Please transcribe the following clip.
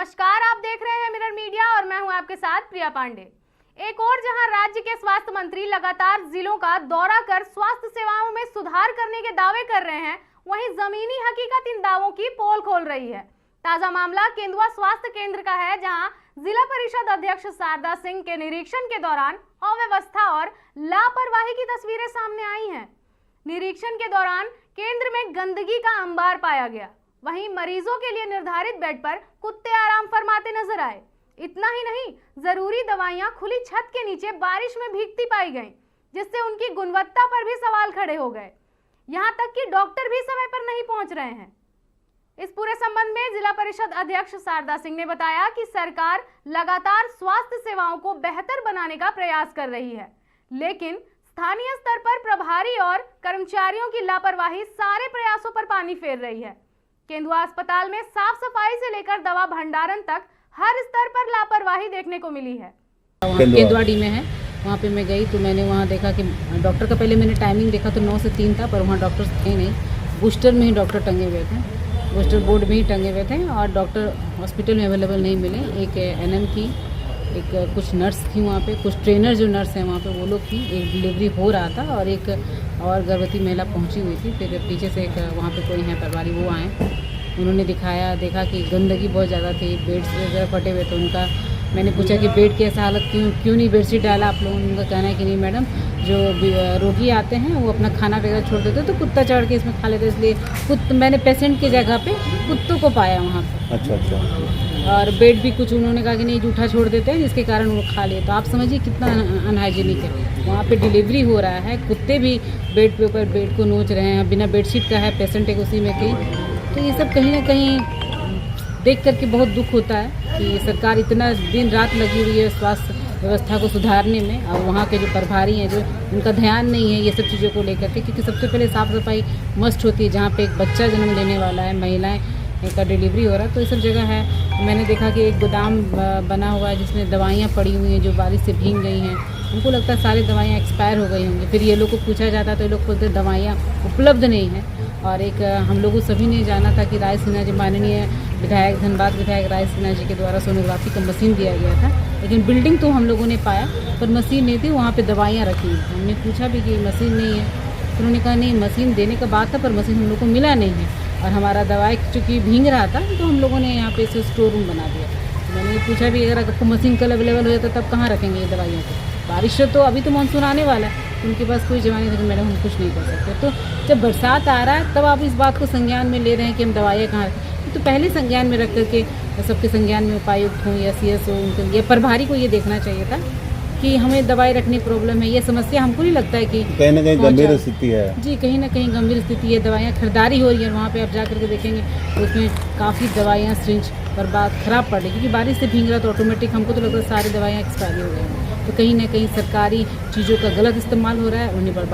नमस्कार, आप देख रहे हैं मिरर मीडिया और मैं हूं आपके साथ प्रिया पांडे। एक और जहां राज्य के स्वास्थ्य मंत्री लगातार जिलों का दौरा कर स्वास्थ्य सेवाओं में सुधार करने के दावे कर रहे हैं, वहीं जमीनी हकीकत इन दावों की पोल खोल रही है। ताजा मामला केंदुआ स्वास्थ्य केंद्र का है, जहां जिला परिषद अध्यक्ष शारदा सिंह के निरीक्षण के दौरान अव्यवस्था और लापरवाही की तस्वीरें सामने आई हैं। निरीक्षण के दौरान केंद्र में गंदगी का अंबार पाया गया, वहीं मरीजों के लिए निर्धारित बेड पर कुत्ते आराम फरमाते नजर आए। इतना ही नहीं, जरूरी दवाइयां खुली छत के नीचे बारिश में भीगती पाई गईं, जिससे उनकी गुणवत्ता पर भी सवाल खड़े हो गए। यहां तक कि डॉक्टर भी समय पर नहीं पहुंच रहे हैं। इस पूरे संबंध में जिला परिषद अध्यक्ष शारदा सिंह ने बताया कि सरकार लगातार स्वास्थ्य सेवाओं को बेहतर बनाने का प्रयास कर रही है, लेकिन स्थानीय स्तर पर प्रभारी और कर्मचारियों की लापरवाही सारे प्रयासों पर पानी फेर रही है। केंदुआ अस्पताल में साफ सफाई से लेकर दवा भंडारण तक हर स्तर पर लापरवाही देखने को मिली है। केंदुआ डी में है, वहाँ पे मैं गई तो मैंने वहाँ देखा कि डॉक्टर का पहले मैंने टाइमिंग देखा तो 9 से 3 था, पर वहाँ डॉक्टर्स थे नहीं। बूस्टर में ही डॉक्टर टंगे हुए थे, बूस्टर बोर्ड में ही टंगे हुए थे और डॉक्टर हॉस्पिटल में अवेलेबल नहीं मिले। एक एनएम थी, एक कुछ नर्स थी वहाँ पे, कुछ ट्रेनर जो नर्स हैं वहाँ पे वो लोग थी। एक डिलीवरी हो रहा था और एक और गर्भवती महिला पहुँची हुई थी। फिर पीछे से एक वहाँ पे कोई है प्रभारी, वो आए, उन्होंने देखा कि गंदगी बहुत ज़्यादा थी, बेड्स वगैरह फटे हुए थे। उनका मैंने पूछा कि बेड की ऐसा हालत क्यों नहीं बेडशीट डाला आप लोगों ने? उनका कहना है कि नहीं मैडम, जो रोगी आते हैं वो अपना खाना वगैरह छोड़ देते तो कुत्ता चढ़ के इसमें खा लेते, इसलिए मैंने पेशेंट की जगह पे कुत्तों को पाया वहाँ पर। अच्छा। और बेड भी कुछ उन्होंने कहा कि नहीं जूठा छोड़ देते हैं, जिसके कारण वो खा लिए। तो आप समझिए कितना अनहाइजीनिक है। वहाँ पे डिलीवरी हो रहा है, कुत्ते भी बेड पे ऊपर बेड को नोच रहे हैं, बिना बेडशीट का है, पेशेंट एक उसी में कहीं। तो ये सब कहीं ना कहीं देख करके बहुत दुख होता है कि सरकार इतना दिन रात लगी हुई है स्वास्थ्य व्यवस्था को सुधारने में, और वहाँ के जो प्रभारी हैं जो उनका ध्यान नहीं है ये सब चीज़ों को लेकर के। क्योंकि सबसे पहले साफ़ सफाई मस्ट होती है। जहाँ पे एक बच्चा जन्म लेने वाला है, महिलाएं का डिलीवरी हो रहा है, तो ये सब जगह है। मैंने देखा कि एक गोदाम बना हुआ है जिसमें दवाइयाँ पड़ी हुई हैं जो बारिश से भीग गई हैं। उनको लगता है सारी दवाइयाँ एक्सपायर हो गई होंगी। फिर ये लोग को पूछा जाता है तो ये लोग बोलते हैं दवाइयाँ उपलब्ध नहीं हैं। और एक हम लोगों सभी ने जाना था कि राय सिन्हा जी, माननीय विधायक, धनबाद विधायक राय सिन्हा जी के द्वारा सोनोग्राफी का मशीन दिया गया था, लेकिन बिल्डिंग तो हम लोगों ने पाया पर मशीन नहीं थी। वहाँ पे दवाइयाँ रखी हुई। हमने पूछा भी कि मशीन नहीं है, तो उन्होंने कहा नहीं, मशीन देने का बात था पर मशीन हम लोग को मिला नहीं है। और हमारा दवाई चूँकि भीग रहा था तो हम लोगों ने यहाँ पे इसे स्टोर रूम बना दिया। तो मैंने पूछा भी अगर आपको मशीन कल अवेलेबल हो जाता तब कहाँ रखेंगे ये दवाइयों को? बारिश से तो अभी तो मानसून आने वाला है, उनके पास कोई जवानी नहीं, मैडम हम कुछ नहीं कर सकते। तो जब बरसात आ रहा है तब आप इस बात को संज्ञान में ले रहे हैं कि हम दवाइयाँ कहाँ रखें? तो पहले संज्ञान में रख करके सबके संज्ञान में उपायुक्त हों या CS हो, उनके ये प्रभारी को ये देखना चाहिए था कि हमें दवाई रखने प्रॉब्लम है। ये समस्या हमको नहीं लगता है कि कहीं ना कहीं गंभीर स्थिति है। जी, कहीं ना कहीं गंभीर स्थिति है। दवाइयाँ खरीदारी हो रही है, वहाँ पे आप जा करके देखेंगे तो उसमें काफ़ी दवाइयाँ सिरिंज बर्बाद खराब पड़ रही, क्योंकि बारिश से भीग रहा तो ऑटोमेटिक हमको तो लगता है सारी दवाइयाँ एक्सपायरी हो गई हैं। तो कहीं ना कहीं सरकारी चीज़ों का गलत इस्तेमाल हो रहा है, उन्हें बर्बाद